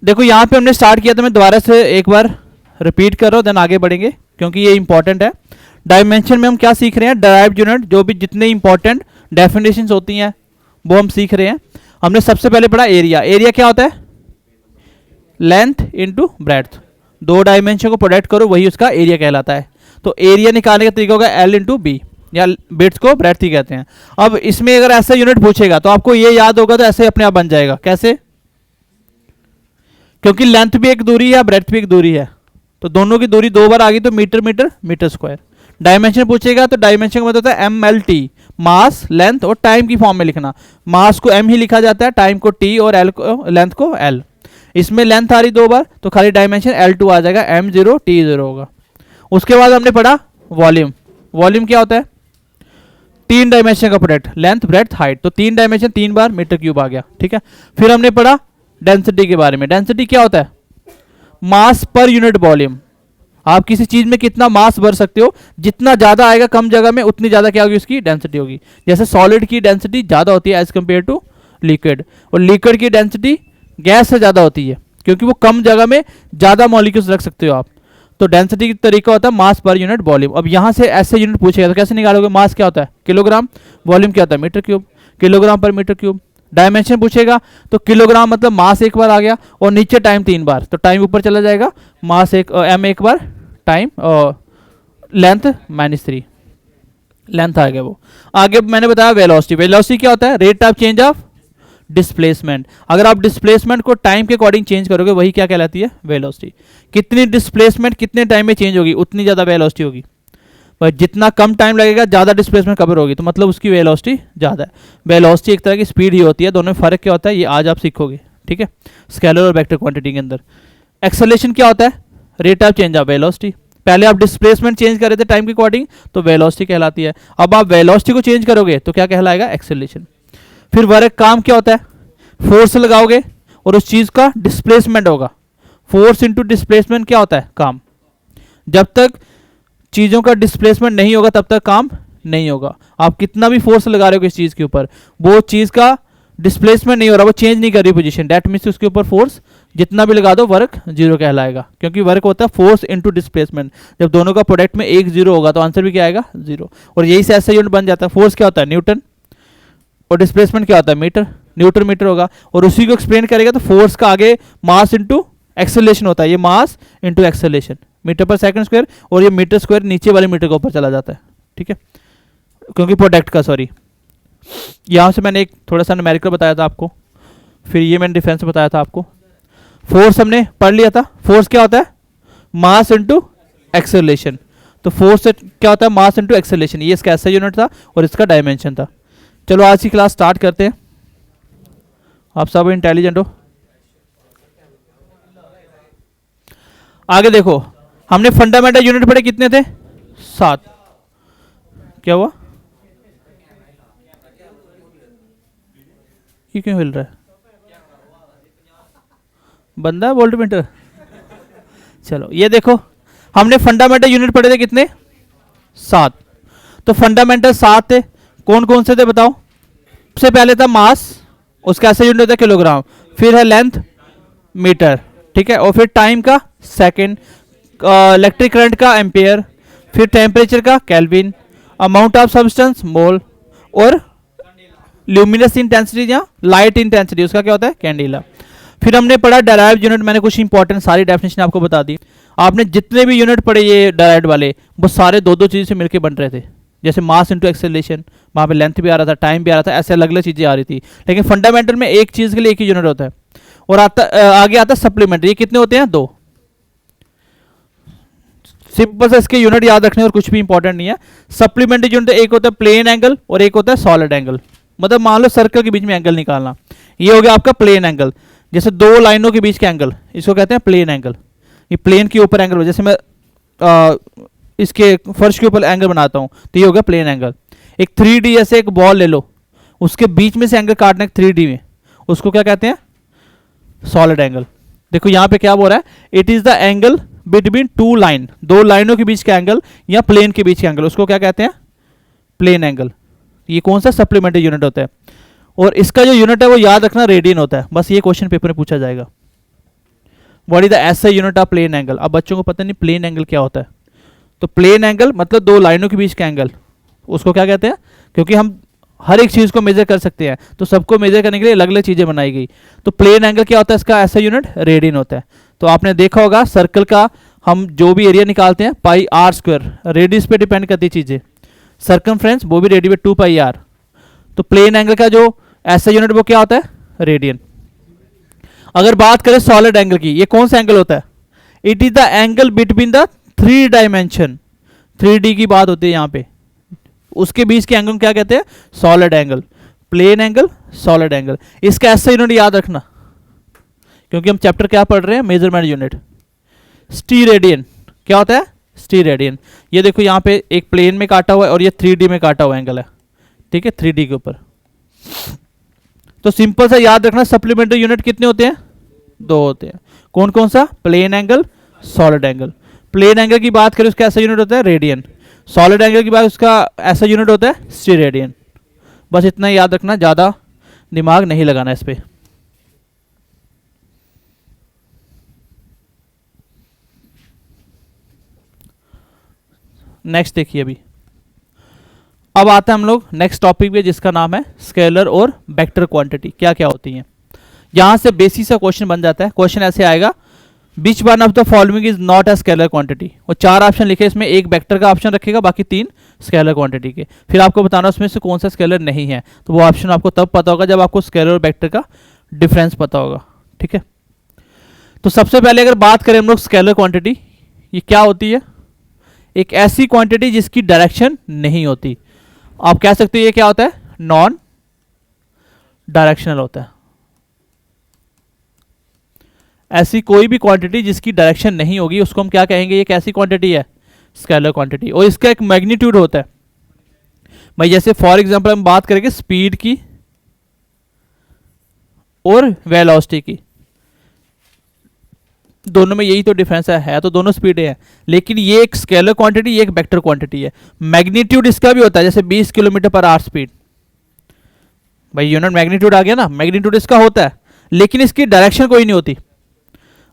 देखो यहाँ पे हमने स्टार्ट किया था, मैं दोबारा से एक बार रिपीट कर रहा हूँ, देन आगे बढ़ेंगे क्योंकि ये इंपॉर्टेंट है। डायमेंशन में हम क्या सीख रहे हैं, डराइव्ड यूनिट, जो भी जितने इंपॉर्टेंट डेफिनेशंस होती हैं वो हम सीख रहे हैं। हमने सबसे पहले पढ़ा एरिया। एरिया क्या होता है, लेंथ इनटू ब्रेड्थ, दो डायमेंशन को प्रोडक्ट करो वही उसका एरिया कहलाता है। तो एरिया निकालने का तरीका होगा एल इंटू बी, या बिट्स को ब्रेड्थ ही कहते हैं। अब इसमें अगर ऐसा यूनिट पूछेगा तो आपको ये याद होगा, तो ऐसे अपने आप बन जाएगा। कैसे, क्योंकि लेंथ भी एक दूरी है, ब्रेड्थ भी एक दूरी है, तो दोनों की दूरी दो बार आ गई तो meter meter meter square. Dimension पूछेगा तो डायमेंशन का मतलब होता है M L T, mass, length और टाइम की फॉर्म में लिखना। मास को एम ही लिखा जाता है, टाइम को टी और एल को, लेंथ को एल। इसमें लेंथ आ रही दो बार तो खाली डायमेंशन L2 आ जाएगा, M0 T0 होगा। उसके बाद हमने पढ़ा वॉल्यूम। वॉल्यूम क्या होता है, तीन डायमेंशन का प्रोडक्ट, लेंथ ब्रेड्थ हाइट, तो तीन डायमेंशन तीन बार मीटर क्यूब आ गया। ठीक है, फिर हमने पढ़ा डेंसिटी के बारे में। डेंसिटी क्या होता है, मास पर यूनिट वॉल्यूम। आप किसी चीज में कितना मास भर सकते हो, जितना ज्यादा आएगा कम जगह में उतनी ज्यादा क्या होगी, उसकी डेंसिटी होगी। जैसे सॉलिड की डेंसिटी ज्यादा होती है एज कंपेयर टू लिक्विड, और लिक्विड की डेंसिटी गैस से ज़्यादा होती है क्योंकि वो कम जगह में ज़्यादा मॉलिक्यूल्स रख सकते हो आप। तो डेंसिटी का तरीका होता है मास पर यूनिट वॉल्यूम। अब यहाँ से ऐसे यूनिट पूछेगा तो कैसे निकालोगे, मास क्या होता है किलोग्राम, वॉल्यूम क्या होता है मीटर क्यूब, किलोग्राम पर मीटर क्यूब। डायमेंशन पूछेगा तो किलोग्राम मतलब मास एक बार आ गया और नीचे टाइम तीन बार, तो टाइम ऊपर चला जाएगा, मास एक एम एक बार, टाइम और लेंथ -3, लेंथ आ गया वो। आगे मैंने बताया वेलोसिटी। वेलोसिटी क्या होता है, rate of change of displacement. अगर आप डिस्प्लेसमेंट को टाइम के अकॉर्डिंग चेंज करोगे वही क्या कहलाती है, वेलोसिटी। कितनी डिस्प्लेसमेंट कितने टाइम में चेंज होगी उतनी ज़्यादा वेलोसिटी होगी, पर जितना कम टाइम लगेगा ज़्यादा डिस्प्लेसमेंट कवर होगी, तो मतलब उसकी वेलोसिटी ज़्यादा है। वेलोसिटी एक तरह की स्पीड ही होती है, दोनों में फ़र्क क्या होता है ये आज आप सीखोगे। ठीक है, स्केलर और वेक्टर क्वांटिटी के अंदर। एक्सेलरेशन क्या होता है, rate of change of velocity. पहले आप डिस्प्लेसमेंट चेंज कर रहे थे टाइम के अकॉर्डिंग तो वेलोसिटी कहलाती है, अब आप वेलोसिटी को चेंज करोगे तो क्या कहलाएगा, एक्सेलरेशन। फिर वर्क, काम क्या होता है, फोर्स लगाओगे और उस चीज का डिस्प्लेसमेंट होगा। फोर्स इनटू डिस्प्लेसमेंट क्या होता है, काम। जब तक चीजों का डिस्प्लेसमेंट नहीं होगा तब तक काम नहीं होगा। आप कितना भी फोर्स लगा रहे हो किस चीज के ऊपर, वो चीज का डिस्प्लेसमेंट नहीं हो रहा, वो चेंज नहीं कर रही पोजीशन, डेट मीन्स उसके ऊपर फोर्स जितना भी लगा दो वर्क जीरो कहलाएगा, क्योंकि वर्क होता है फोर्स इनटू डिस्प्लेसमेंट। जब दोनों का प्रोडक्ट में एक जीरो होगा तो आंसर भी क्या आएगा, जीरो। और यही से ऐसा यूनिट बन जाता है। फोर्स क्या होता है, न्यूटन, और डिस्प्लेसमेंट क्या होता है, मीटर, न्यूटन मीटर होगा। और उसी को एक्सप्लेन करेगा तो फोर्स का आगे मास इनटू एक्सेलरेशन होता है, ये मास इनटू एक्सेलरेशन, मीटर पर सेकंड स्क्वायर, और ये मीटर स्क्वायर नीचे वाले मीटर के ऊपर चला जाता है। ठीक है, क्योंकि प्रोडक्ट का, सॉरी, यहाँ से मैंने एक थोड़ा सा न्यूमेरिकल बताया था आपको, फिर ये मैंने डिफरेंस बताया था आपको। फोर्स हमने पढ़ लिया था, फोर्स क्या होता है, मास इनटू एक्सेलरेशन। तो फोर्स क्या होता है, मास इनटू एक्सेलरेशन, ये इसका ऐसा यूनिट था और इसका डायमेंशन था। चलो आज की क्लास स्टार्ट करते हैं। आप सब इंटेलिजेंट हो। आगे देखो, हमने फंडामेंटल यूनिट पढ़े, कितने थे, 7। क्या हुआ, ये क्यों हिल रहा है, बंदा है वोल्ट मीटर। चलो ये देखो, हमने फंडामेंटल यूनिट पढ़े थे कितने, 7। तो फंडामेंटल 7 थे, कौन कौन से थे बताओ। सबसे पहले था मास, उसका ऐसा यूनिट होता है किलोग्राम, फिर है लेंथ मीटर, ठीक है, और फिर टाइम का सेकंड, इलेक्ट्रिक करंट का एम्पेयर, फिर टेम्परेचर का केल्विन, अमाउंट ऑफ सब्सटेंस मोल, और ल्यूमिनस इंटेंसिटी या लाइट इंटेंसिटी उसका क्या होता है, कैंडिला। फिर हमने पढ़ा डेराइव्ड यूनिट, मैंने कुछ इंपॉर्टेंट सारी डेफिनेशन आपको बता दी। आपने जितने भी यूनिट पढ़े ये डेराइव्ड वाले, वो सारे दो दो चीज़ से मिलकर बन रहे थे। जैसे मास इंटू एक्सेलरेशन, वहाँ पे लेंथ भी आ रहा था, टाइम भी आ रहा था, ऐसे अलग अलग चीज़ें आ रही थी। लेकिन फंडामेंटल में एक चीज़ के लिए एक ही यूनिट होता है। और आगे आता सप्लीमेंट्री, ये कितने होते हैं, 2। सिंपल से इसके यूनिट याद रखने और कुछ भी इंपॉर्टेंट नहीं है। सप्लीमेंट्री यूनिट एक होता है प्लेन एंगल और एक होता है सॉलिड एंगल। मतलब मान लो सर्कल के बीच में एंगल निकालना, ये हो गया आपका प्लेन एंगल। जैसे दो लाइनों के बीच का एंगल, इसको कहते हैं प्लेन एंगल। ये प्लेन के ऊपर एंगल, जैसे मैं इसके फर्श के ऊपर एंगल बनाता हूँ तो ये हो गया प्लेन एंगल। एक 3D ऐसे एक बॉल ले लो, उसके बीच में से एंगल काटना है 3D में, उसको क्या कहते हैं, सॉलिड एंगल। देखो यहाँ पे क्या बोल रहा है, it is the angle between two line, दो लाइनों के बीच का एंगल या प्लेन के बीच का एंगल, उसको क्या कहते हैं, प्लेन एंगल। ये कौन सा सप्लीमेंट्री यूनिट होता है। और इसका जो यूनिट है वो याद रखना रेडियन होता है, बस ये क्वेश्चन पेपर में पूछा जाएगा। What is the SI unit of plane angle. अब बच्चों को पता नहीं प्लेन एंगल क्या होता है, तो प्लेन एंगल मतलब दो लाइनों के बीच का एंगल, उसको क्या कहते हैं, क्योंकि हम हर एक चीज़ को मेजर कर सकते हैं तो सबको मेजर करने के लिए अलग अलग चीज़ें बनाई गई। तो प्लेन एंगल क्या होता है, इसका एसआई यूनिट रेडियन होता है। तो आपने देखा होगा सर्कल का हम जो भी एरिया निकालते हैं पाई आर स्क्वायर, रेडियस पे डिपेंड करती चीज़ें, सर्कमफ्रेंस वो भी रेडियस 2 पाई आर। तो प्लेन एंगल का जो एसआई यूनिट वो क्या होता है, रेडियन। अगर बात करें सॉलिड एंगल की, ये कौन सा एंगल होता है, it is the angle between the 3 dimension, 3D की बात होती है यहाँ पे, उसके बीच के एंगल को क्या कहते हैं, solid angle. Plane angle, solid angle, इसका ऐसा यूनिट याद रखना, क्योंकि हम चैप्टर क्या पढ़ रहे हैं, मेजरमेंट यूनिट। स्टीरेडियन क्या होता है, स्टीरेडियन। ये देखो यहाँ पे एक प्लेन में काटा हुआ है और ये 3D में काटा हुआ एंगल है, ठीक है, 3D के ऊपर। तो सिंपल सा याद रखना, सप्लीमेंट्री यूनिट कितने होते हैं, 2 होते हैं। कौन कौन सा, plane angle, solid angle. Plane angle की बात करें उसका ऐसा यूनिट होता है रेडियन, सॉलिड एंगल की बात उसका ऐसा यूनिट होता है स्टीरेडियन। बस इतना याद रखना, ज़्यादा दिमाग नहीं लगाना इस पर। नेक्स्ट देखिए, अभी अब आते हैं हम लोग नेक्स्ट टॉपिक पे, जिसका नाम है स्केलर और वेक्टर क्वांटिटी क्या क्या होती हैं। यहां से बेसिक सा क्वेश्चन बन जाता है। क्वेश्चन ऐसे आएगा, which one of the following is not a scalar quantity, और 4 ऑप्शन लिखे, इसमें एक वेक्टर का ऑप्शन रखेगा, बाकी 3 स्केलर क्वांटिटी के। फिर आपको बताना उसमें से कौन सा स्केलर नहीं है, तो वो ऑप्शन आपको तब पता होगा जब आपको स्केलर और वेक्टर का डिफरेंस पता होगा, ठीक है। तो सबसे पहले अगर बात करें हम लोग स्केलर क्वांटिटी, ये क्या होती है, एक ऐसी क्वांटिटी जिसकी डायरेक्शन नहीं होती। आप कह सकते हो ये क्या होता है, नॉन डायरेक्शनल होता है। ऐसी कोई भी क्वांटिटी जिसकी डायरेक्शन नहीं होगी उसको हम क्या कहेंगे, ये कैसी क्वांटिटी है, स्केलर क्वांटिटी। और इसका एक मैग्नीट्यूड होता है भाई, जैसे फॉर एग्जांपल हम बात करेंगे स्पीड की और वेलोसिटी की, दोनों में यही तो डिफरेंस है तो दोनों स्पीडें हैं, लेकिन ये एक स्केलर क्वांटिटी, ये एक वेक्टर क्वांटिटी है। मैग्नीट्यूड इसका भी होता है, जैसे 20 किलोमीटर पर आवर स्पीड, भाई यूनिट मैग्नीट्यूड आ गया ना, मैग्नीट्यूड इसका होता है, लेकिन इसकी डायरेक्शन कोई नहीं होती।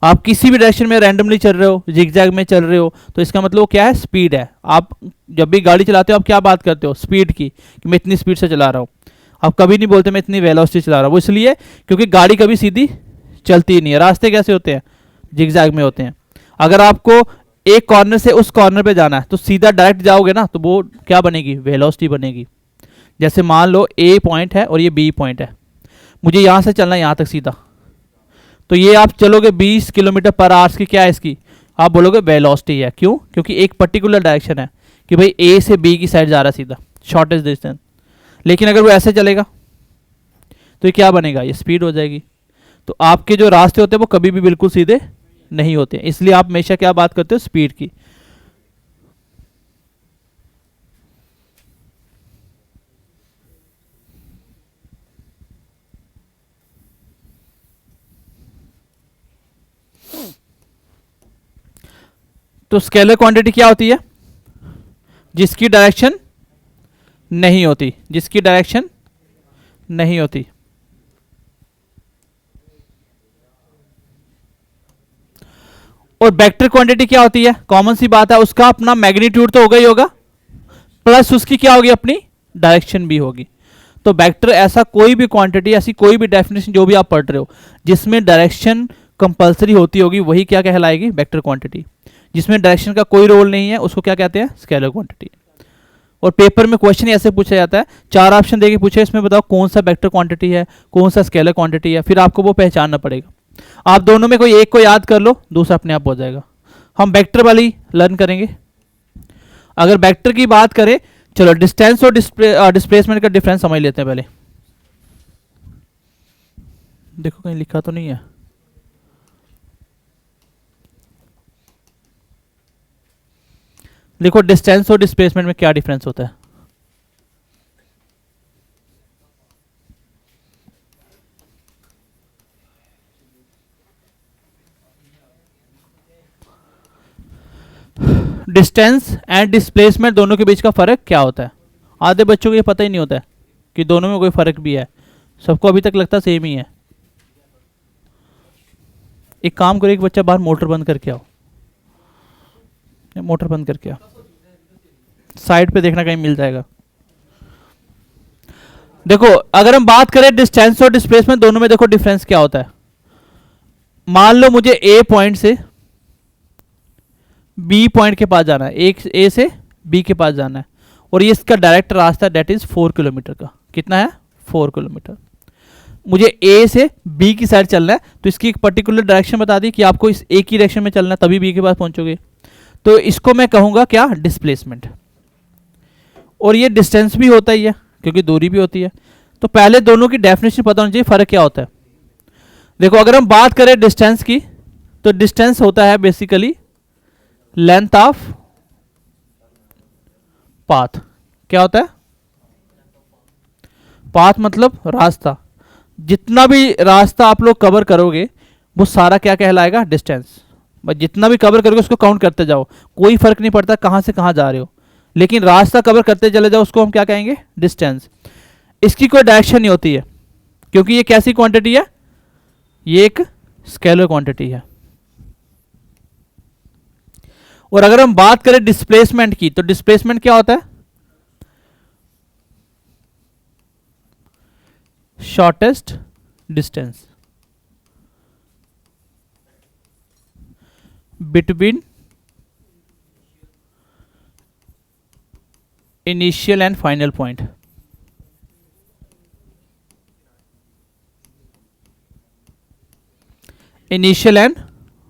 आप किसी भी डायरेक्शन में रैंडमली चल रहे हो, जिगजैग में चल रहे हो, तो इसका मतलब वो क्या है, स्पीड है। आप जब भी गाड़ी चलाते हो आप क्या बात करते हो, स्पीड की, कि मैं इतनी स्पीड से चला रहा हूँ। आप कभी नहीं बोलते मैं इतनी वेलोसिटी चला रहा हूँ, वो इसलिए क्योंकि गाड़ी कभी सीधी चलती ही नहीं है। रास्ते कैसे होते हैं, जिगजैग में होते हैं। अगर आपको एक कॉर्नर से उस कॉर्नर पे जाना है तो सीधा डायरेक्ट जाओगे ना, तो वो क्या बनेगी, वेलोसिटी बनेगी। जैसे मान लो ए पॉइंट है और ये बी पॉइंट है, मुझे यहाँ से चलना है यहाँ तक सीधा, तो ये आप चलोगे 20 किलोमीटर पर आवर्स की, क्या है इसकी, आप बोलोगे वेलोसिटी है। क्यों, क्योंकि एक पर्टिकुलर डायरेक्शन है कि भाई ए से बी की साइड जा रहा है सीधा, शॉर्टेस्ट डिस्टेंस। लेकिन अगर वो ऐसे चलेगा तो ये क्या बनेगा, ये स्पीड हो जाएगी। तो आपके जो रास्ते होते हैं वो कभी भी बिल्कुल सीधे नहीं होते, इसलिए आप हमेशा क्या बात करते हो, स्पीड की। तो स्केलर क्वांटिटी क्या होती है, जिसकी डायरेक्शन नहीं होती, जिसकी डायरेक्शन नहीं होती। और वेक्टर क्वांटिटी क्या होती है, कॉमन सी बात है, उसका अपना मैग्नीट्यूड तो होगा ही होगा, प्लस उसकी क्या होगी, अपनी डायरेक्शन भी होगी। तो वेक्टर ऐसा कोई भी क्वांटिटी, ऐसी कोई भी डेफिनेशन जो भी आप पढ़ रहे हो जिसमें डायरेक्शन कंपलसरी होती होगी, वही क्या कहलाएगी, वेक्टर क्वांटिटी। जिसमें डायरेक्शन का कोई रोल नहीं है उसको क्या कहते हैं, स्केलर क्वांटिटी। और पेपर में क्वेश्चन ऐसे पूछा जाता है, 4 ऑप्शन देके पूछे, इसमें बताओ कौन सा वेक्टर क्वांटिटी है, कौन सा स्केलर क्वांटिटी है, फिर आपको वो पहचानना पड़ेगा। आप दोनों में कोई एक को याद कर लो, दूसरा अपने आप हो जाएगा। हम वेक्टर वाली लर्न करेंगे। अगर वेक्टर की बात करें, चलो डिस्टेंस और डिस्प्लेसमेंट का डिफरेंस समझ लेते हैं पहले। देखो कहीं लिखा तो नहीं है, देखो डिस्टेंस और डिस्प्लेसमेंट में क्या डिफरेंस होता है। डिस्टेंस एंड डिस्प्लेसमेंट दोनों के बीच का फर्क क्या होता है। आधे बच्चों को ये पता ही नहीं होता है कि दोनों में कोई फर्क भी है, सबको अभी तक लगता सेम ही है। एक काम करो, एक बच्चा बाहर मोटर बंद करके आओ, मोटर बंद करके आओ, साइड पे देखना कहीं मिल जाएगा। देखो अगर हम बात करें डिस्टेंस और डिस्प्लेसमेंट दोनों में, देखो डिफरेंस क्या होता है। मान लो मुझे ए पॉइंट से बी पॉइंट के पास जाना है, एक ए से बी के पास जाना है, और ये इसका डायरेक्ट रास्ता डेट इज 4 किलोमीटर का। कितना है? 4 किलोमीटर। मुझे ए से बी की साइड चलना है, तो इसकी एक पर्टिकुलर डायरेक्शन बता दी कि आपको इस ए की डायरेक्शन में चलना है, तभी बी के पास पहुंचोगे। तो इसको मैं कहूंगा क्या? डिस्प्लेसमेंट। और ये डिस्टेंस भी होता ही है क्योंकि दूरी भी होती है। तो पहले दोनों की डेफिनेशन पता होनी चाहिए, फर्क क्या होता है। देखो अगर हम बात करें डिस्टेंस की, तो डिस्टेंस होता है बेसिकली लेंथ ऑफ पाथ। क्या होता है? पाथ मतलब रास्ता। जितना भी रास्ता आप लोग कवर करोगे वो सारा क्या कहलाएगा? डिस्टेंस। बस जितना भी कवर करोगे उसको काउंट करते जाओ, कोई फर्क नहीं पड़ता कहां से कहां जा रहे हो, लेकिन रास्ता कवर करते चले जाओ, उसको हम क्या कहेंगे? डिस्टेंस। इसकी कोई डायरेक्शन नहीं होती है क्योंकि ये कैसी क्वांटिटी है? ये एक स्केलर क्वांटिटी है। और अगर हम बात करें डिस्प्लेसमेंट की, तो डिस्प्लेसमेंट क्या होता है? Shortest distance between initial and final point. Initial and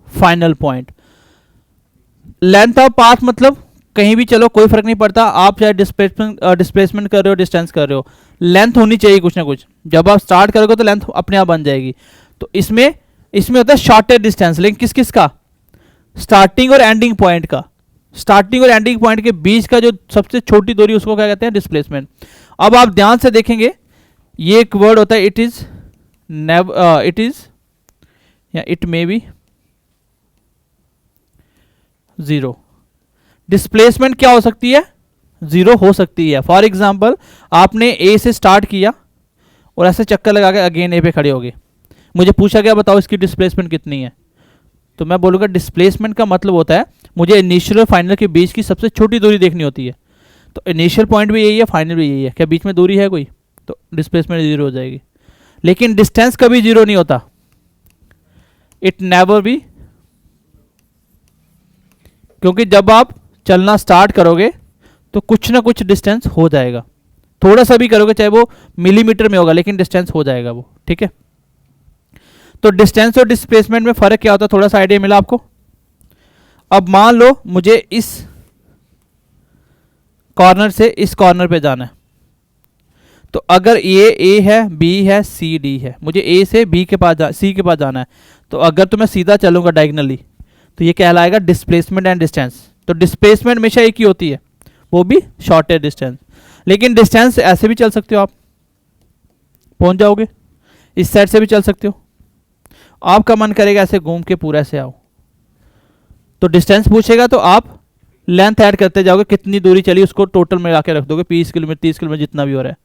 final point. Length of path मतलब कहीं भी चलो कोई फर्क नहीं पड़ता, आप चाहे डिस्प्लेसमेंट कर रहे हो, डिस्टेंस कर रहे हो, लेंथ होनी चाहिए कुछ ना कुछ। जब आप स्टार्ट करोगे तो लेंथ अपने आप बन जाएगी। तो इसमें होता है शॉर्टेस्ट डिस्टेंस, लेकिन किस किस का? स्टार्टिंग और एंडिंग पॉइंट का। स्टार्टिंग और एंडिंग पॉइंट के बीच का जो सबसे छोटी दूरी, उसको क्या कहते हैं? डिस्प्लेसमेंट। अब आप ध्यान से देखेंगे, ये एक वर्ड होता है, इट इज या it may be zero. Displacement क्या हो सकती है? जीरो हो सकती है। फॉर एग्जाम्पल आपने ए से स्टार्ट किया और ऐसे चक्कर लगा के अगेन ए पे खड़े हो गए, मुझे पूछा गया बताओ इसकी डिस्प्लेसमेंट कितनी है, तो मैं बोलूँगा डिस्प्लेसमेंट का मतलब होता है मुझे इनिशियल और फाइनल के बीच की सबसे छोटी दूरी देखनी होती है। तो इनिशियल पॉइंट भी यही है, फाइनल भी यही है, क्या बीच में दूरी है कोई? तो डिस्प्लेसमेंट जीरो हो जाएगी। लेकिन डिस्टेंस कभी जीरो नहीं होता, इट नेवर बी, क्योंकि जब आप चलना स्टार्ट करोगे तो कुछ ना कुछ डिस्टेंस हो जाएगा, थोड़ा सा भी करोगे चाहे वो मिलीमीटर में होगा, लेकिन डिस्टेंस हो जाएगा वो। ठीक है, तो डिस्टेंस और डिस्प्लेसमेंट में फर्क क्या होता है, थोड़ा सा आइडिया मिला आपको। अब मान लो मुझे इस कॉर्नर से इस कॉर्नर पे जाना है, तो अगर ये ए है, बी है, सी डी है, मुझे ए से बी के पास सी के पास जाना है, तो अगर तो मैं सीधा चलूंगा डायगनली तो ये कहलाएगा डिस्प्लेसमेंट एंड डिस्टेंस। तो डिस्प्लेसमेंट हमेशा एक ही होती है, वो भी शॉर्टेस्ट डिस्टेंस। लेकिन डिस्टेंस ऐसे भी चल सकते हो, आप पहुंच जाओगे, इस साइड से भी चल सकते हो, आपका मन करेगा ऐसे घूम के पूरा से आओ। तो डिस्टेंस पूछेगा तो आप लेंथ ऐड करते जाओगे, कितनी दूरी चली उसको टोटल में आके रख दोगे, 20 किलोमीटर 30 किलोमीटर जितना भी हो रहा है।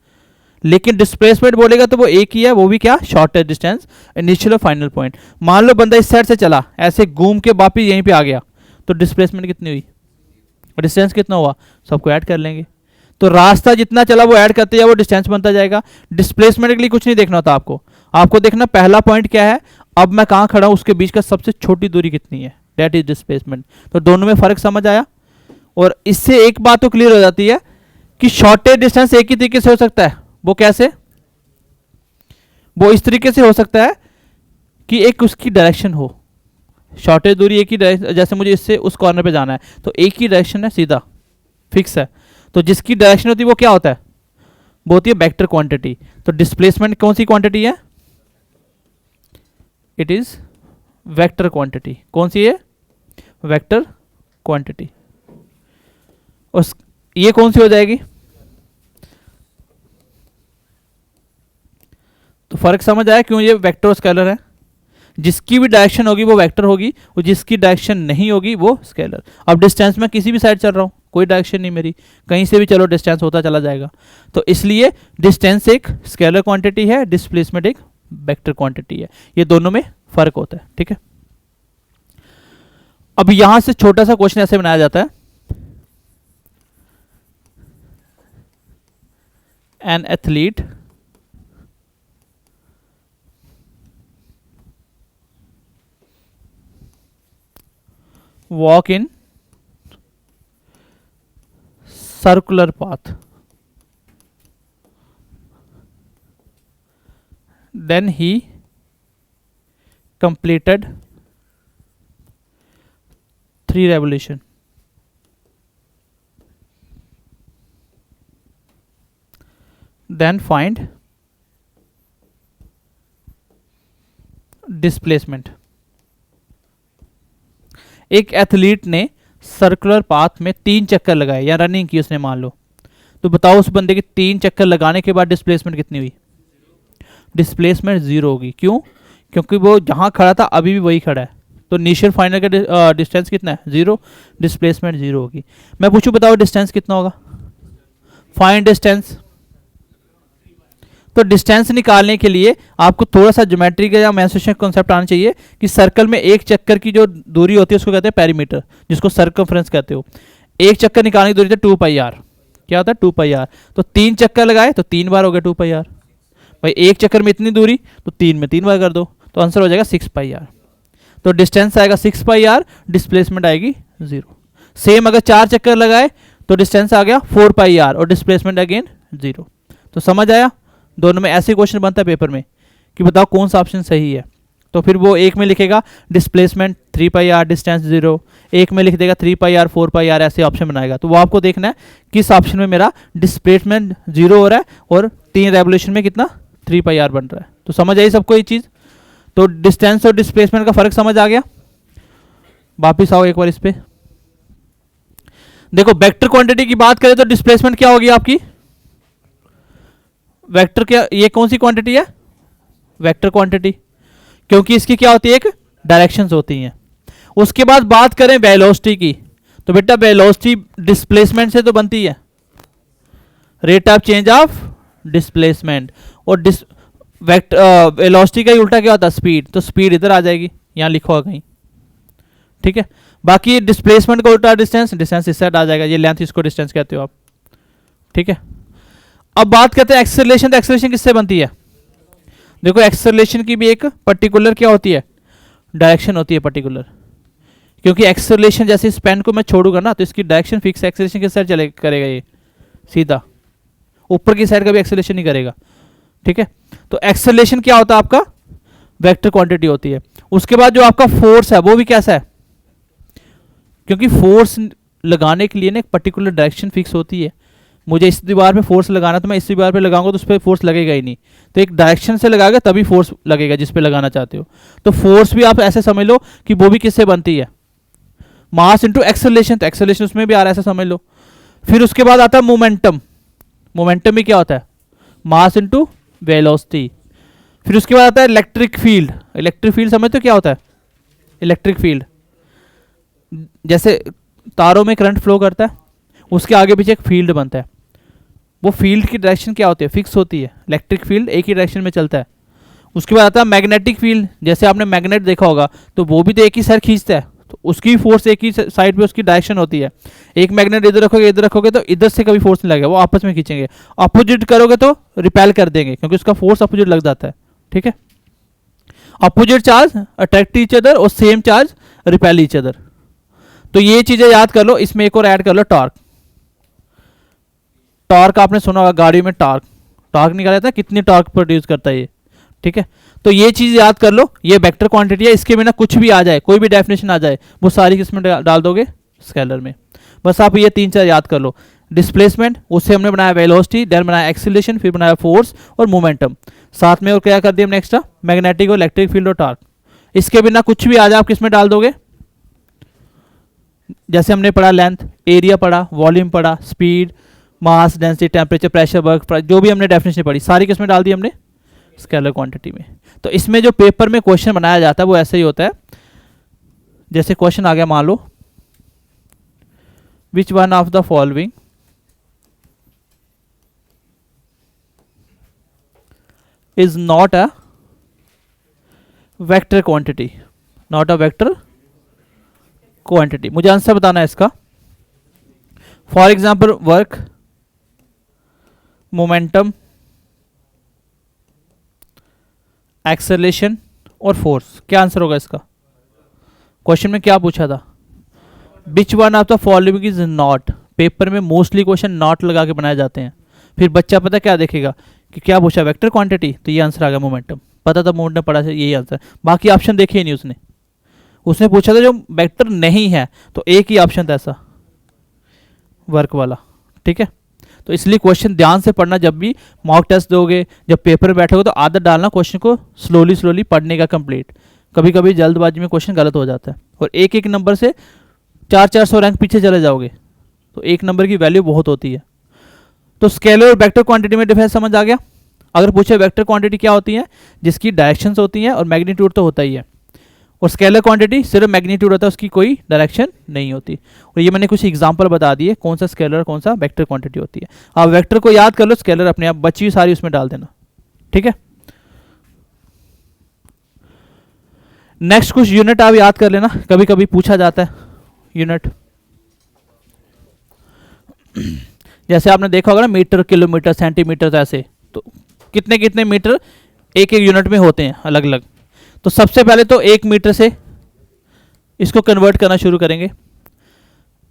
लेकिन डिस्प्लेसमेंट बोलेगा तो वो एक ही है, वो भी क्या? शॉर्टेस्ट डिस्टेंस, इनिशियल और फाइनल पॉइंट। मान लो बंदा इस साइड से चला, ऐसे घूम के वापिस यहीं पे आ गया, तो डिस्प्लेसमेंट कितनी हुई, डिस्टेंस कितना हुआ, सबको ऐड कर लेंगे। तो रास्ता जितना चला वो ऐड करते जाओ, वो डिस्टेंस बनता जाएगा। डिस्प्लेसमेंट के लिए कुछ नहीं देखना होता आपको, आपको देखना पहला पॉइंट क्या है, अब मैं कहाँ खड़ा हूँ, उसके बीच का सबसे छोटी दूरी कितनी है, दैट इज डिस्प्लेसमेंट। तो दोनों में फर्क समझ आया। और इससे एक बात तो क्लियर हो जाती है कि शॉर्टेस्ट डिस्टेंस एक ही तरीके से हो सकता है। वो कैसे? वो इस तरीके से हो सकता है कि एक उसकी डायरेक्शन हो, शॉर्टेज दूरी एक ही, जैसे मुझे इससे उस कॉर्नर पे जाना है तो एक ही डायरेक्शन है, सीधा फिक्स है। तो जिसकी डायरेक्शन होती है वो क्या होता है, वो होती है वेक्टर क्वांटिटी। तो डिस्प्लेसमेंट कौन सी क्वांटिटी है? It is vector quantity. कौन सी है? Vector quantity. और ये कौन सी हो जाएगी? तो फर्क समझ आया क्यों ये वेक्टर और स्केलर है। जिसकी भी डायरेक्शन होगी वो वेक्टर होगी, और जिसकी डायरेक्शन नहीं होगी वो स्केलर। अब डिस्टेंस में किसी भी साइड चल रहा हूँ, कोई डायरेक्शन नहीं मेरी, कहीं से भी चलो डिस्टेंस होता चला जाएगा। तो इसलिए डिस्टेंस एक स्केलर क्वांटिटी है, डिस्प्लेसमेंट एक वेक्टर क्वांटिटी है। ये दोनों में फर्क होता है। ठीक है। अब यहां से छोटा सा क्वेश्चन ऐसे बनाया जाता है, an athlete walk in circular path, then he completed 3 revolution. Then find displacement. एक एथलीट ने सर्कुलर पाथ में 3 चक्कर लगाए या रनिंग की उसने, मान लो, तो बताओ उस बंदे के 3 चक्कर लगाने के बाद डिस्प्लेसमेंट कितनी हुई? डिस्प्लेसमेंट 0 होगी। क्यों? क्योंकि वो जहां खड़ा था अभी भी वही खड़ा है, तो इनिशियल फाइनल का डिस्टेंस कितना है? 0, डिस्प्लेसमेंट 0 होगी। मैं पूछूं बताओ डिस्टेंस कितना होगा? Find distance. तो डिस्टेंस निकालने के लिए आपको थोड़ा सा ज्योमेट्री का या मेंसुरेशन कॉन्सेप्ट आना चाहिए कि सर्कल में एक चक्कर की जो दूरी होती है उसको कहते हैं पेरीमीटर, जिसको सर्कमफ्रेंस कहते हो। एक चक्कर निकालने की दूरी है 2 पाई आर। क्या होता है? 2 पाई आर। तो 3 चक्कर लगाए तो 3 बार हो गया 2 पाई आर। भाई एक चक्कर में इतनी दूरी, तो 3 में 3 बार कर दो, तो आंसर हो जाएगा 6 पाई आर। तो डिस्टेंस आएगा 6 पाई आर, डिस्प्लेसमेंट आएगी 0। सेम अगर 4 चक्कर लगाए तो डिस्टेंस आ गया 4 पाई आर और डिस्प्लेसमेंट अगेन 0। तो समझ आया? दोनों में ऐसे क्वेश्चन बनता है पेपर में कि बताओ कौन सा ऑप्शन सही है। तो फिर वो एक में लिखेगा डिस्प्लेसमेंट 3 पाई आर, डिस्टेंस 0, एक में लिख देगा 3 पाई आर, 4 पाई आर, ऐसे ऑप्शन बनाएगा। तो वो आपको देखना है किस ऑप्शन में मेरा डिस्प्लेसमेंट 0 हो रहा है और 3 रेवोल्यूशन में कितना 3 पाई आर बन रहा है। तो समझ आई सबको ये चीज़? तो डिस्टेंस और डिस्प्लेसमेंट का फर्क समझ आ गया? वापिस आओ एक बार इस पे। देखो वेक्टर क्वांटिटी की बात करें तो डिस्प्लेसमेंट क्या होगी आपकी? वेक्टर क्या, ये कौन सी क्वांटिटी है? वेक्टर क्वांटिटी, क्योंकि इसकी क्या होती है? एक डायरेक्शंस होती हैं। उसके बाद बात करें वेलोसिटी की, तो बेटा वेलोसिटी डिस्प्लेसमेंट से तो बनती है, rate of change of displacement. और वेलोसिटी का ही उल्टा क्या होता है? स्पीड। तो स्पीड इधर आ जाएगी, यहां लिखो होगा कहीं, ठीक है। बाकी डिस्प्लेसमेंट का उल्टा डिस्टेंस, डिस्टेंस इस साइड आ जाएगा, ये लेंथ, इसको डिस्टेंस कहते हो आप, ठीक है। अब बात करते हैं एक्सेलरेशन। तो एक्सेलरेशन किससे बनती है? देखो एक्सेलरेशन की भी एक पर्टिकुलर क्या होती है? डायरेक्शन होती है पर्टिकुलर, क्योंकि एक्सेलरेशन जैसे इस पेन को मैं छोड़ूंगा ना तो इसकी डायरेक्शन फिक्स है। एक्सेलरेशन किस साइड चले करेगा? ये सीधा ऊपर की साइड का भी एक्सेलरेशन नहीं करेगा, ठीक है। तो एक्सेलरेशन क्या होता है आपका? वेक्टर क्वांटिटी होती है। उसके बाद जो आपका फोर्स है वो भी कैसा है? क्योंकि फोर्स लगाने के लिए ना एक पर्टिकुलर डायरेक्शन फिक्स होती है। मुझे इस दीवार पे फोर्स लगाना, तो मैं इस दीवार पे लगाऊंगा तो उस पर फोर्स लगेगा ही नहीं, तो एक डायरेक्शन से लगाएगा तभी फोर्स लगेगा जिस पे लगाना चाहते हो। तो फोर्स भी आप ऐसे समझ लो कि वो भी किससे बनती है? Mass into acceleration. तो एक्सेलरेशन उसमें भी आ रहा है, ऐसा समझ लो। फिर उसके बाद आता है मोमेंटम। मोमेंटम में क्या होता है? Mass into velocity. फिर उसके बाद आता है इलेक्ट्रिक फील्ड। इलेक्ट्रिक फील्ड समझते हो क्या होता है? इलेक्ट्रिक फील्ड जैसे तारों में करंट फ्लो करता है, उसके आगे पीछे एक फील्ड बनता है, वो फील्ड की डायरेक्शन क्या होती है? फिक्स होती है। इलेक्ट्रिक फील्ड एक ही डायरेक्शन में चलता है। उसके बाद आता है मैग्नेटिक फील्ड। जैसे आपने मैग्नेट देखा होगा तो वो भी तो एक ही साइड खींचता है, तो उसकी फोर्स एक ही साइड पे उसकी डायरेक्शन होती है। एक मैग्नेट इधर रखोगे तो इधर से कभी फोर्स नहीं लगेगा, वो आपस में खींचेंगे। अपोजिट करोगे तो रिपेल कर देंगे, क्योंकि उसका फोर्स अपोजिट लग जाता है, ठीक है। Opposite charge attract each other और same charge repel each other. तो ये चीजें याद कर लो। इसमें एक और ऐड कर लो, टॉर्क। टॉर्क आपने सुना होगा, गाड़ी में टॉर्क निकाला जाता है, कितनी टॉर्क प्रोड्यूस करता है ये, ठीक है। तो ये चीज याद कर लो, ये वेक्टर क्वांटिटी है। इसके बिना कुछ भी आ जाए, कोई भी डेफिनेशन आ जाए, वो सारी किसमें डाल दोगे? स्केलर में। बस आप ये 3-4 याद कर लो। डिस्प्लेसमेंट, उससे हमने बनाया वेलोसिटी, देन बनाया एक्सीलरेशन, फिर बनाया फोर्स और मोमेंटम। साथ में और क्या कर दिया हमने एक्स्ट्रा? मैग्नेटिक और इलेक्ट्रिक फील्ड और टॉर्क। इसके बिना कुछ भी आ जाए आप किसमें डाल दोगे? जैसे हमने पढ़ा लेंथ, एरिया पढ़ा, वॉल्यूम पढ़ा, स्पीड, मास, डेंसिटी, टेम्परेचर, प्रेशर, वर्क, जो भी हमने डेफिनेशन पढ़ी सारी किसमें डाल दी हमने? स्केलर क्वांटिटी में। तो इसमें जो पेपर में क्वेश्चन बनाया जाता है वो ऐसे ही होता है। जैसे क्वेश्चन आ गया, मान लो which one of the following is not a vector quantity. Not a vector quantity. मुझे आंसर बताना है इसका। For example work, momentum, acceleration और फोर्स। क्या आंसर होगा इसका? क्वेश्चन में क्या पूछा था? Which one of the following is not. Paper में मोस्टली क्वेश्चन नॉट लगा के बनाए जाते हैं। फिर बच्चा पता क्या देखेगा कि क्या पूछा, वेक्टर क्वांटिटी, तो ये आंसर आ गया मोमेंटम। पता था मोमेंटम पढ़ा से यही आंसर, बाकी ऑप्शन देखे ही नहीं उसने। उसने पूछा था जो वेक्टर नहीं है, तो एक ही ऑप्शन था ऐसा, वर्क वाला। ठीक है, तो इसलिए क्वेश्चन ध्यान से पढ़ना। जब भी मॉक टेस्ट दोगे, जब पेपर में बैठोगे, तो आदत डालना क्वेश्चन को स्लोली पढ़ने का कंप्लीट। कभी कभी जल्दबाजी में क्वेश्चन गलत हो जाता है और एक एक नंबर से 400-400 रैंक पीछे चले जाओगे तो एक नंबर की वैल्यू बहुत होती है। तो स्केलर और वेक्टर क्वांटिटी में डिफरेंस समझ आ गया। अगर पूछे वेक्टर क्वांटिटी क्या होती है, जिसकी डायरेक्शंस होती हैं और मैग्नीट्यूड तो होता ही है, और स्केलर क्वांटिटी सिर्फ मैग्नीट्यूड होता है, उसकी कोई डायरेक्शन नहीं होती। और ये मैंने कुछ एग्जांपल बता दिए कौन सा स्केलर कौन सा वेक्टर क्वांटिटी होती है। आप वेक्टर को याद कर लो, स्केलर अपने आप बची सारी उसमें डाल देना। ठीक है, नेक्स्ट कुछ यूनिट आप याद कर लेना, कभी कभी पूछा जाता है यूनिट। जैसे आपने देखा होगा ना, मीटर, किलोमीटर, सेंटीमीटर, तो ऐसे तो कितने कितने मीटर एक एक यूनिट में होते हैं अलग अलग। तो सबसे पहले तो 1 मीटर से इसको कन्वर्ट करना शुरू करेंगे।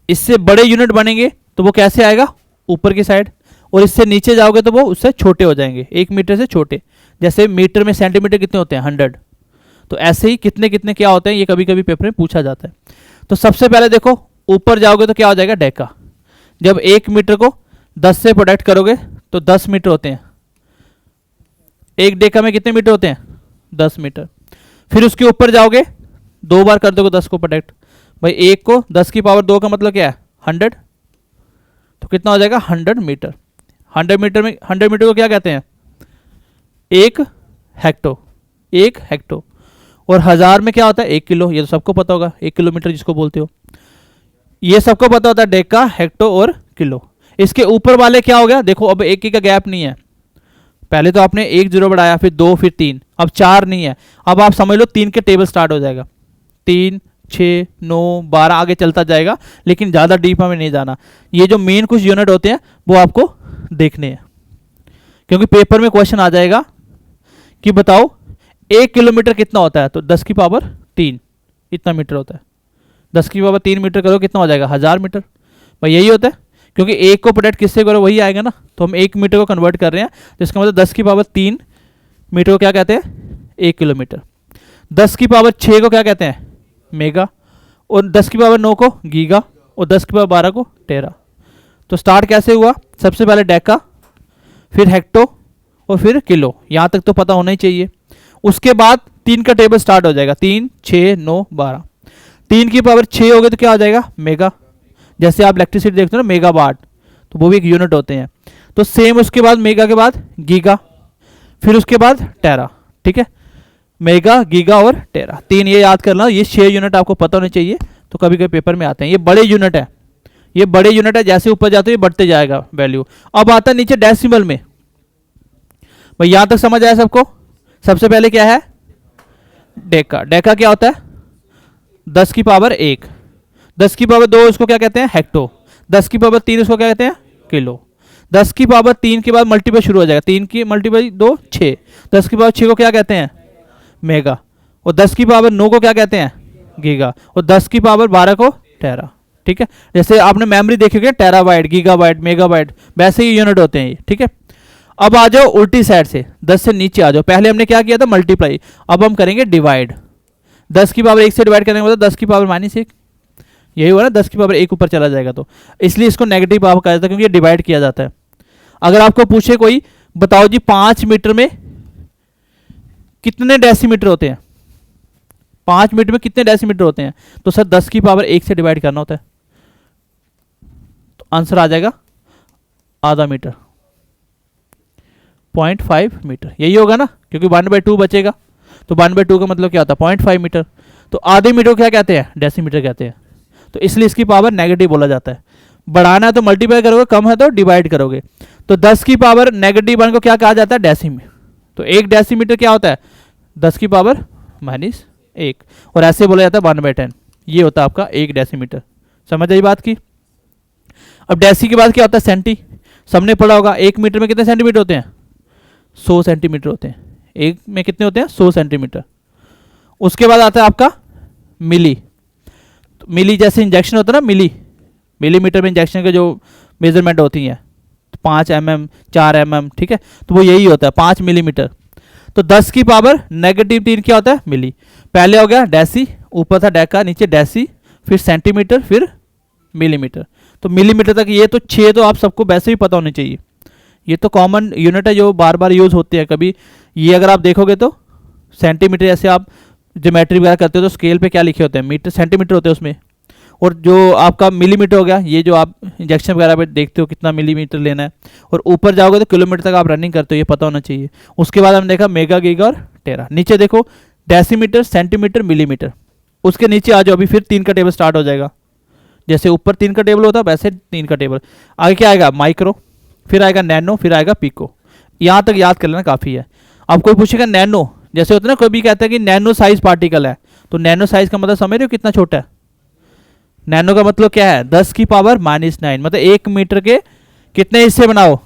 इससे बड़े यूनिट बनेंगे तो वो कैसे आएगा, ऊपर की साइड, और इससे नीचे जाओगे तो वो उससे छोटे हो जाएंगे, 1 मीटर से छोटे। जैसे मीटर में सेंटीमीटर कितने होते हैं, 100। तो ऐसे ही कितने कितने क्या होते हैं, ये कभी कभी पेपर में पूछा जाता है। तो सबसे पहले देखो, ऊपर जाओगे तो क्या हो जाएगा, डेका। जब 1 मीटर को 10 से प्रोडक्ट करोगे तो 10 मीटर होते हैं। एक डेका में कितने मीटर होते हैं, 10 मीटर। फिर उसके ऊपर जाओगे, 2 बार कर दोगे 10 को प्रोडक्ट। भाई 1 को 10 की पावर 2 का मतलब क्या है, 100। तो कितना हो जाएगा, 100 मीटर। 100 मीटर में 100 मीटर को क्या कहते हैं, 1 हेक्टो। 1 हेक्टो। और 1000 में क्या होता है, 1 किलो। ये तो सबको पता होगा, 1 किलोमीटर जिसको बोलते हो, ये सबको पता होता है, डेका, हेक्टो और किलो। इसके ऊपर वाले क्या हो गया, देखो अब एक का गैप नहीं है। पहले तो आपने 1 जीरो बढ़ाया, फिर 2, फिर 3, अब 4 नहीं है। अब आप समझ लो 3 के टेबल स्टार्ट हो जाएगा, 3, 6, 9, 12 आगे चलता जाएगा, लेकिन ज़्यादा डीप में नहीं जाना। ये जो मेन कुछ यूनिट होते हैं वो आपको देखने हैं, क्योंकि पेपर में क्वेश्चन आ जाएगा कि बताओ 1 किलोमीटर कितना होता है, तो 10 की पावर 3 इतना मीटर होता है। 10 की पावर 3 मीटर करो कितना हो जाएगा, 1000 मीटर। भाई यही होता है, क्योंकि 1 को प्रोडक्ट किससे करो वही आएगा ना। तो हम 1 मीटर को कन्वर्ट कर रहे हैं, तो इसका मतलब 10 की पावर 3 मीटर को क्या कहते हैं, 1 किलोमीटर। 10 की पावर 6 को क्या कहते हैं, मेगा। और 10 की पावर 9 को गीगा, और 10 की पावर 12 को टेरा। तो स्टार्ट कैसे हुआ, सबसे पहले डेका, फिर हेक्टो और फिर किलो। यहाँ तक तो पता होना ही चाहिए। उसके बाद 3 का टेबल स्टार्ट हो जाएगा, 3, 6, 9, 12। 3 की पावर 6 हो गए तो क्या हो जाएगा, मेगा। जैसे आप इलेक्ट्रिसिटी देखते हो ना, मेगावाट, तो वो भी एक यूनिट होते हैं। तो सेम उसके बाद मेगा के बाद गीगा, फिर उसके बाद टेरा। ठीक है, मेगा, गीगा और टेरा, 3 ये याद करना। ये 6 यूनिट आपको पता होने चाहिए, तो कभी कभी पेपर में आते हैं। ये बड़े यूनिट है, ये बड़े यूनिट है, जैसे ऊपर जाते हैं बढ़ते जाएगा वैल्यू। अब आता है नीचे डेसिमल में। भाई यहां तक समझ आया सबको। सबसे पहले क्या है, डेका। डेका क्या होता है, 10 की पावर 1। 10 की पावर 2 उसको क्या कहते हैं, हेक्टो। 10 की पावर 3 उसको क्या कहते हैं, किलो। 10 की पावर 3 के बाद मल्टीप्लाई शुरू हो जाएगा, 3 की मल्टीप्लाई 2, 6। 10 की पावर 6 को क्या कहते हैं, मेगा। और 10 की पावर 9 को क्या कहते हैं, गीगा। और 10 की पावर 12 को टेरा। ठीक है, जैसे आपने मेमोरी देखी होगी, टेराबाइट, गीगाबाइट, मेगाबाइट, वैसे ही यूनिट होते हैं ये। ठीक है, अब आ जाओ उल्टी साइड से, 10 से नीचे आ जाओ। पहले हमने क्या किया था, मल्टीप्लाई, अब हम करेंगे डिवाइड। 10 की पावर 1 से डिवाइड करने के बाद 10 की पावर -1, यही हुआ ना, 10 की पावर 1 ऊपर चला जाएगा, तो इसलिए इसको नेगेटिव पावर कहा जाता है, क्योंकि ये डिवाइड किया जाता है। अगर आपको पूछे कोई, बताओ जी 5 मीटर में कितने डेसीमीटर होते हैं, 5 मीटर में कितने डेसीमीटर होते हैं, तो सर 10 की पावर 1 से डिवाइड करना होता है, तो आंसर आ जाएगा आधा मीटर, 0.5 मीटर। यही होगा ना, क्योंकि 1/2 बचेगा, तो 1/2 का मतलब क्या होता है, 0.5 मीटर। तो आधे मीटर को क्या कहते हैं, डेसीमीटर कहते हैं। तो इसलिए इसकी पावर नेगेटिव बोला जाता है। बढ़ाना है तो मल्टीप्लाई करोगे, कम है तो डिवाइड करोगे। तो 10 की पावर -1 को क्या कहा जाता है, डेसीमीटर। तो 1 डेसीमीटर क्या होता है, 10 की पावर -1, और ऐसे बोला जाता है 1/10। ये होता है आपका 1 डेसीमीटर। समझ आई बात की। अब डेसी के बाद क्या होता है सेंटी, सबने पढ़ा होगा 1 मीटर में कितने सेंटीमीटर होते हैं, 100 सेंटीमीटर होते हैं। 1 में कितने होते हैं, 100 सेंटीमीटर। उसके बाद आता है आपका मिली। तो मिली जैसे इंजेक्शन होता है ना, मिलीमीटर में इंजेक्शन के जो मेजरमेंट होती हैं, 5 mm 4 mm, ठीक है, तो वो यही होता है 5 मिलीमीटर। तो 10 की पावर -3 क्या होता है, मिली। पहले हो गया डेसी, ऊपर था डेका, नीचे डेसी, फिर सेंटीमीटर, फिर मिलीमीटर। तो मिलीमीटर तक ये तो 6 तो आप सबको वैसे ही पता होने चाहिए। ये तो कॉमन यूनिट है जो बार बार यूज होती है। कभी ये अगर आप देखोगे तो सेंटीमीटर, जैसे आप ज्योमेट्री वगैरह करते हो तो स्केल पे क्या लिखे होते हैं, मीटर सेंटीमीटर होते हैं उसमें। और जो आपका मिलीमीटर हो गया, ये जो आप इंजेक्शन वगैरह पे देखते हो कितना मिलीमीटर लेना है। और ऊपर जाओगे तो किलोमीटर तक आप रनिंग करते हो, ये पता होना चाहिए। उसके बाद हमने देखा मेगा, गीगा और टेरा। नीचे देखो डेसीमीटर, सेंटीमीटर, मिलीमीटर। उसके नीचे आ जाओ, अभी फिर 3 का टेबल स्टार्ट हो जाएगा। जैसे ऊपर 3 का टेबल होता है वैसे 3 का टेबल। आगे क्या आएगा, माइक्रो, फिर आएगा नैनो, फिर आएगा पिको। यहाँ तक याद कर लेना काफ़ी है। अब कोई पूछेगा नैनो, जैसे होता है ना, कोई भी कहता है कि नैनो साइज पार्टिकल है, तो नैनो साइज का मतलब समझ रहे हो कितना छोटा है। नैनो का मतलब क्या है, 10 की पावर -9, मतलब 1 मीटर के कितने हिस्से बनाओ,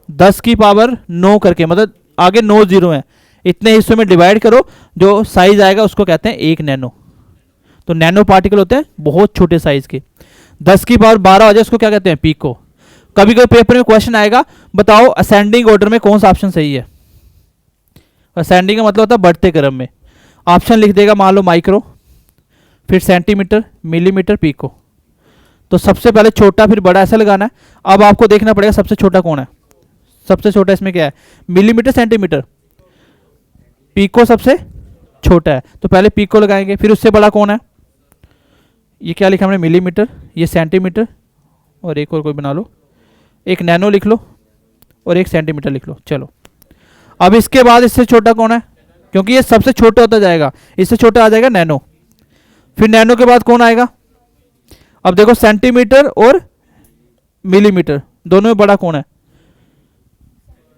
10 की पावर 9 करके, मतलब आगे 9 जीरो हैं, इतने हिस्सों में डिवाइड करो, जो साइज आएगा उसको कहते हैं 1 नैनो। तो नैनो पार्टिकल होते हैं बहुत छोटे साइज के। 10 की पावर 12 हो जाए उसको क्या कहते हैं, पीको। कभी कभी पेपर में क्वेश्चन आएगा, बताओ असेंडिंग ऑर्डर में कौन सा ऑप्शन सही है। असेंडिंग का मतलब होता है बढ़ते क्रम में। ऑप्शन लिख देगा, मान लो माइक्रो, फिर सेंटीमीटर, मिलीमीटर, पीको। तो सबसे पहले छोटा फिर बड़ा ऐसा लगाना है। अब आपको देखना पड़ेगा सबसे छोटा कौन है। सबसे छोटा इसमें क्या है, मिलीमीटर, सेंटीमीटर, पीको सबसे छोटा है, तो पहले पीको लगाएंगे। फिर उससे बड़ा कौन है, ये क्या लिखा हमने, मिलीमीटर, ये सेंटीमीटर, और एक और कोई बना लो, एक नैनो लिख लो, और एक सेंटीमीटर लिख लो। चलो अब इसके बाद इससे छोटा कौन है, क्योंकि ये सबसे छोटा होता जाएगा, इससे छोटा आ जाएगा नैनो। फिर नैनो के बाद कौन आएगा, अब देखो सेंटीमीटर और मिलीमीटर दोनों में बड़ा कौन है,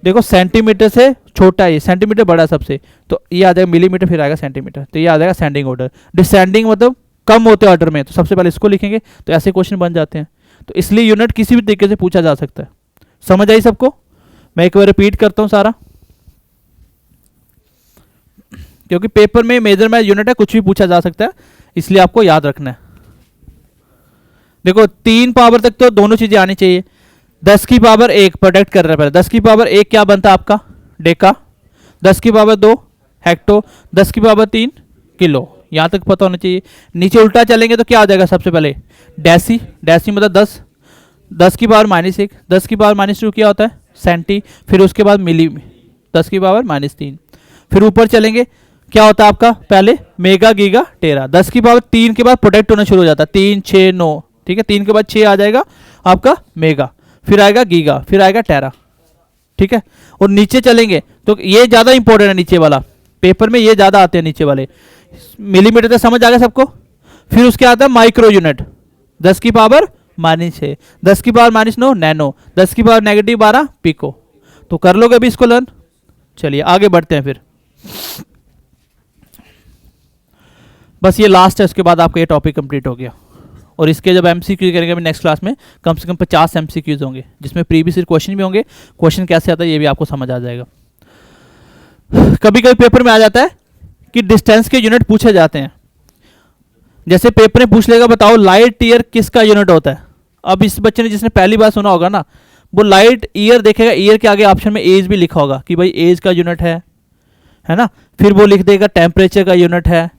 देखो सेंटीमीटर से छोटा है, सेंटीमीटर बड़ा सबसे, तो ये आ जाएगा मिलीमीटर, फिर आएगा सेंटीमीटर, तो ये आ जाएगा असेंडिंग ऑर्डर। डिसेंडिंग मतलब कम होते ऑर्डर में, तो सबसे पहले इसको लिखेंगे, तो ऐसे क्वेश्चन बन जाते हैं। तो इसलिए यूनिट किसी भी तरीके से पूछा जा सकता है। समझ आई सबको, मैं एक बार रिपीट करता हूं सारा, क्योंकि पेपर में मेजरमेंट यूनिट है, कुछ भी पूछा जा सकता है, इसलिए आपको याद रखना है। देखो 3 पावर तक तो दोनों चीजें आनी चाहिए। 10 की पावर 1 प्रोडक्ट कर रहा है पहले, 10 की पावर 1 क्या बनता है आपका, डेका। 10 की पावर 2 हेक्टो, 10 की पावर 3 किलो, यहां तक पता होना चाहिए। नीचे उल्टा चलेंगे तो क्या आ जाएगा, सबसे पहले डेसी, डेसी मतलब 10, 10 की पावर -1, 10 की पावर -2 क्या होता है, सेंटी, फिर उसके बाद मिली, 10 की पावर -3। फिर ऊपर चलेंगे, क्या होता है आपका, पहले मेगा, गीगा, टेरा। 10 की पावर 3 के बाद प्रोडक्ट होना शुरू हो जाता है, 3 6 9, ठीक है, 3 के बाद 6 आ जाएगा आपका मेगा, फिर आएगा गीगा, फिर आएगा टेरा, ठीक है। और नीचे चलेंगे तो ये ज्यादा इंपॉर्टेंट है, नीचे वाला पेपर में ये ज्यादा आते हैं नीचे वाले। मिलीमीटर तक समझ आ गया सबको। फिर उसके आता है माइक्रो यूनिट, 10 की पावर -6, 10 की पावर -9 नैनो, 10 की पावर -12 पिको। तो कर लोगे अभी इसको लर्न। चलिए आगे बढ़ते हैं फिर, बस ये लास्ट है, उसके बाद आपका ये टॉपिक कंप्लीट हो गया। और इसके जब एमसीक्यू करेंगे अभी नेक्स्ट क्लास में, कम से कम 50 एमसीक्यूज होंगे, जिसमें प्रीवियस ईयर क्वेश्चन भी होंगे। क्वेश्चन कैसे आता है ये भी आपको समझ आ जाएगा। कभी कभी पेपर में आ जाता है कि डिस्टेंस के यूनिट पूछे जाते हैं। जैसे पेपर में पूछ लेगा, बताओ लाइट ईयर किसका यूनिट होता है। अब इस बच्चे ने जिसने पहली बार सुना होगा ना, वो लाइट ईयर देखेगा, ईयर के आगे ऑप्शन में एज भी लिखा होगा कि भाई एज का यूनिट है ना। फिर वो लिख देगा टेम्परेचर का यूनिट है,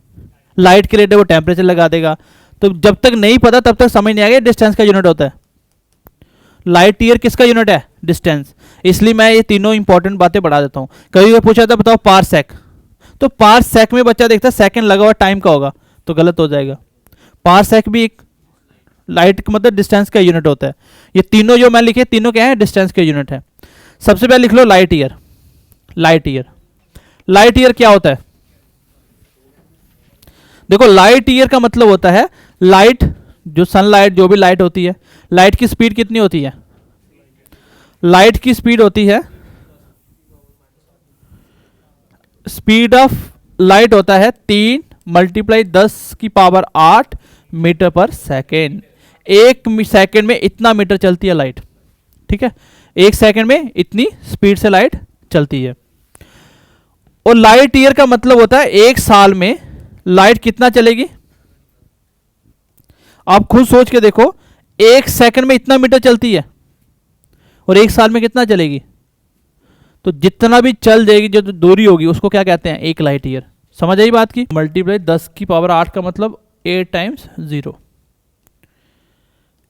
लाइट के लिए वो टेम्परेचर लगा देगा। तो जब तक नहीं पता तब तक समझ नहीं आएगा डिस्टेंस का यूनिट होता है। लाइट ईयर किसका यूनिट है, डिस्टेंस। इसलिए मैं ये तीनों इंपॉर्टेंट बातें बढ़ा देता हूँ। कभी भी पूछा था बताओ पार सेक, तो पार सेक में बच्चा देखता है सेकंड लगा हुआ टाइम का होगा, तो गलत हो जाएगा। पार सेक भी एक लाइट मतलब डिस्टेंस का यूनिट होता है। ये तीनों जो मैं लिखे तीनों क्या है, डिस्टेंस के यूनिट है। सबसे पहले लिख लो light year. Light year, light year क्या होता है, देखो लाइट ईयर का मतलब होता है लाइट, जो सनलाइट जो भी लाइट होती है, लाइट की स्पीड कितनी होती है, लाइट की स्पीड होती है, स्पीड ऑफ लाइट होता है 3 मल्टीप्लाई 10⁸ मीटर पर सेकेंड। 1 सेकेंड में इतना मीटर चलती है लाइट, ठीक है, 1 सेकेंड में इतनी स्पीड से लाइट चलती है। और लाइट ईयर का मतलब होता है 1 साल में लाइट कितना चलेगी। आप खुद सोच के देखो, 1 सेकेंड में इतना मीटर चलती है और 1 साल में कितना चलेगी, तो जितना भी चल जाएगी जो दूरी होगी उसको क्या कहते हैं, 1 लाइट ईयर। समझ आई बात की। मल्टीप्लाई 10⁸ का मतलब 8 टाइम्स 0,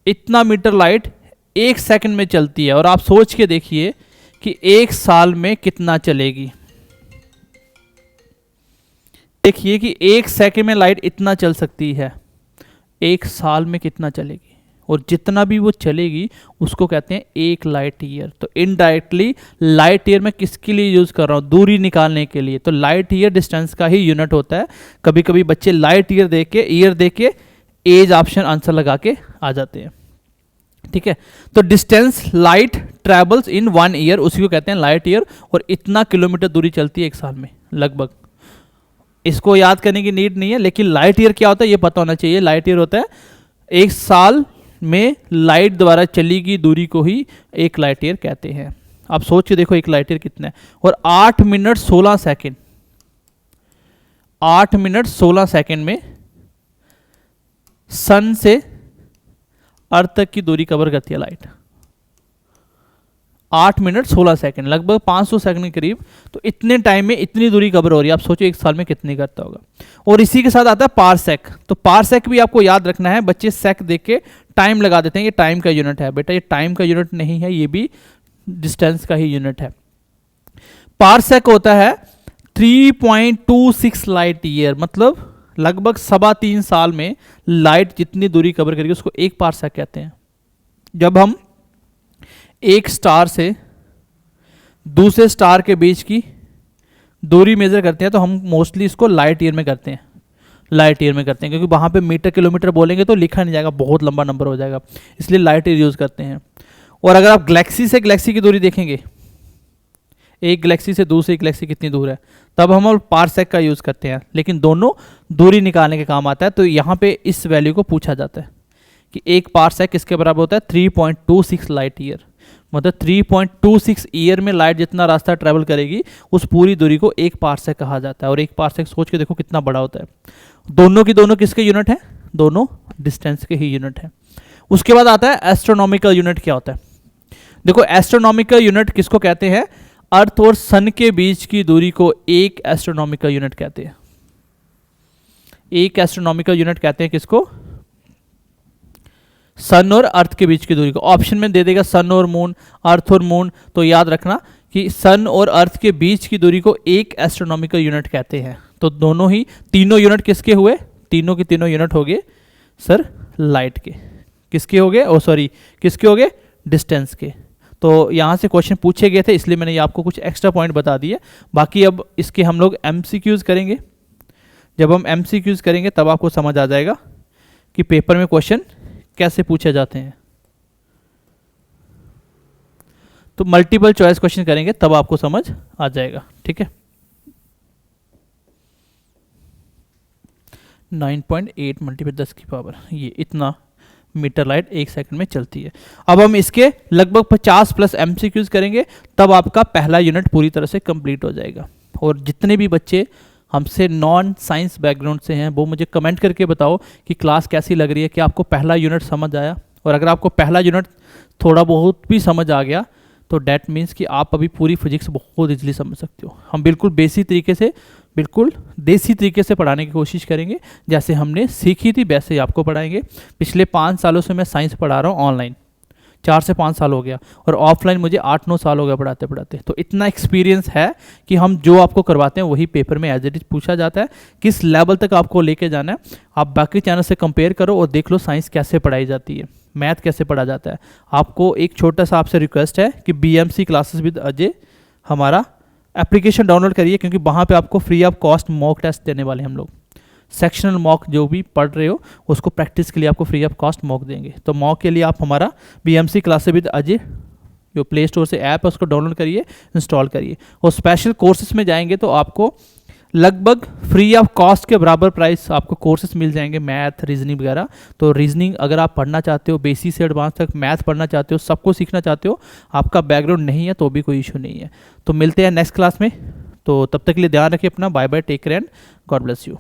इतना मीटर लाइट 1 सेकेंड में चलती है। और आप सोच के देखिए कि 1 साल में कितना चलेगी। देखिए कि 1 सेकेंड में लाइट इतना चल सकती है, 1 साल में कितना चलेगी, और जितना भी वो चलेगी उसको कहते हैं 1 लाइट ईयर। तो इनडायरेक्टली लाइट ईयर मैं किसके लिए यूज कर रहा हूँ, दूरी निकालने के लिए। तो लाइट ईयर डिस्टेंस का ही यूनिट होता है। कभी कभी बच्चे लाइट ईयर देख के एज ऑप्शन आंसर लगा के आ जाते हैं, ठीक है। तो distance light travels in 1 year, उसी को कहते हैं लाइट ईयर। और इतना किलोमीटर दूरी चलती है 1 साल में लगभग। इसको याद करने की नीड नहीं है, लेकिन लाइट ईयर क्या होता है ये पता होना चाहिए। लाइट ईयर होता है 1 साल में लाइट द्वारा चली गई दूरी को ही 1 लाइट ईयर कहते हैं। आप सोच के देखो 1 लाइट ईयर कितना है। और 8 मिनट 16 सेकेंड, 8 मिनट 16 सेकेंड में सन से अर्थ तक की दूरी कवर करती है लाइट। 8 मिनट 16 सेकेंड, लगभग 500 सेकंड के करीब। तो इतने टाइम में इतनी दूरी कवर हो रही है। आप सोचो 1 साल में कितनी करता होगा। और इसी के साथ आता है पारसेक। तो पारसेक भी आपको याद रखना है। बच्चे सेक देख के टाइम लगा देते हैं, ये टाइम का यूनिट है। बेटा ये टाइम का यूनिट नहीं है, ये भी डिस्टेंस का ही यूनिट है। पारसेक होता है 3.26 लाइट ईयर, मतलब लगभग 3.25 साल में लाइट जितनी दूरी कवर करेगी उसको 1 पारसेक कहते हैं। जब हम एक स्टार से दूसरे स्टार के बीच की दूरी मेजर करते हैं तो हम मोस्टली इसको लाइट ईयर में करते हैं, लाइट ईयर में करते हैं, क्योंकि वहाँ पे मीटर किलोमीटर बोलेंगे तो लिखा नहीं जाएगा, बहुत लंबा नंबर हो जाएगा, इसलिए लाइट ईयर यूज़ करते हैं। और अगर आप गैलेक्सी से गैलेक्सी की दूरी देखेंगे, एक गैलेक्सी से दूसरी गैलेक्सी कितनी दूर है, तब हम पारसेक का यूज़ करते हैं। लेकिन दोनों दूरी निकालने के काम आता है। तो यहाँ पे इस वैल्यू को पूछा जाता है कि 1 पारसेक किसके बराबर होता है, 3.26 लाइट ईयर। मतलब 3.26 ईयर में लाइट जितना रास्ता ट्रेवल करेगी उस पूरी दूरी को 1 पारसेक कहा जाता है। और 1 पारसेक सोच के देखो कितना बड़ा होता है। दोनों की दोनों किसके यूनिट है, दोनों डिस्टेंस के ही यूनिट है। उसके बाद आता है एस्ट्रोनॉमिकल यूनिट। क्या होता है, देखो एस्ट्रोनॉमिकल यूनिट किसको कहते हैं, अर्थ और सन के बीच की दूरी को 1 एस्ट्रोनॉमिकल यूनिट कहते हैं। 1 एस्ट्रोनॉमिकल यूनिट कहते हैं किसको, सन और अर्थ के बीच की दूरी को। ऑप्शन में दे देगा सन और मून, अर्थ और मून, तो याद रखना कि सन और अर्थ के बीच की दूरी को 1 एस्ट्रोनॉमिकल यूनिट कहते हैं। तो दोनों ही तीनों यूनिट किसके हुए, तीनों के तीनों यूनिट हो गए सर लाइट के। किसके हो गए, ओ सॉरी किसके हो गए, डिस्टेंस के। तो यहाँ से क्वेश्चन पूछे गए थे इसलिए मैंने ये आपको कुछ एक्स्ट्रा पॉइंट बता दिए। बाकी अब इसके हम लोग MCQs करेंगे। जब हम MCQs करेंगे तब आपको समझ आ जाएगा कि पेपर में क्वेश्चन कैसे पूछे जाते हैं। तो मल्टीपल चॉइस क्वेश्चन करेंगे तब आपको समझ आ जाएगा, ठीक है। 9.8 मल्टीप्लाई 10 की पावर, ये इतना मीटर लाइट 1 सेकंड में चलती है। अब हम इसके लगभग 50 प्लस MCQs करेंगे तब आपका पहला यूनिट पूरी तरह से कंप्लीट हो जाएगा। और जितने भी बच्चे हमसे नॉन साइंस बैकग्राउंड से हैं वो मुझे कमेंट करके बताओ कि क्लास कैसी लग रही है, कि आपको पहला यूनिट समझ आया। और अगर आपको पहला यूनिट थोड़ा बहुत भी समझ आ गया तो डैट मीन्स कि आप अभी पूरी फिजिक्स बहुत इजीली समझ सकते हो। हम बिल्कुल बेसिक तरीके से, बिल्कुल देसी तरीके से पढ़ाने की कोशिश करेंगे। जैसे हमने सीखी थी वैसे ही आपको पढ़ाएंगे। पिछले 5 सालों से मैं साइंस पढ़ा रहा हूँ ऑनलाइन, 4 से 5 साल हो गया, और ऑफलाइन मुझे 8-9 साल हो गया पढ़ाते पढ़ाते। तो इतना एक्सपीरियंस है कि हम जो आपको करवाते हैं वही पेपर में एज इट इज पूछा जाता है। किस लेवल तक आपको लेके जाना है आप बाकी चैनल से कंपेयर करो और देख लो साइंस कैसे पढ़ाई जाती है, मैथ कैसे पढ़ा जाता है। आपको एक छोटा सा आपसे रिक्वेस्ट है कि BMC क्लासेस विद अजय हमारा एप्लीकेशन डाउनलोड करिए, क्योंकि वहाँ पे आपको free of cost mock test देने वाले हैं हम लोग। सेक्शनल मॉक जो भी पढ़ रहे हो उसको प्रैक्टिस के लिए आपको फ्री ऑफ कॉस्ट मॉक देंगे। तो मॉक के लिए आप हमारा BMC क्लासेस विद अजय जो प्ले स्टोर से ऐप है उसको डाउनलोड करिए, इंस्टॉल करिए। और स्पेशल कोर्सेज में जाएंगे तो आपको लगभग फ्री ऑफ कॉस्ट के बराबर प्राइस आपको कोर्सेज मिल जाएंगे, मैथ रीजनिंग वगैरह। तो रीजनिंग अगर आप पढ़ना चाहते हो, बेसिक से एडवांस तक मैथ पढ़ना चाहते हो, सबको सीखना चाहते हो, आपका बैकग्राउंड नहीं है तो भी कोई इशू नहीं है। तो मिलते हैं नेक्स्ट क्लास में, तो तब तक के लिए ध्यान रखिए अपना। Bye bye, take care and God bless you.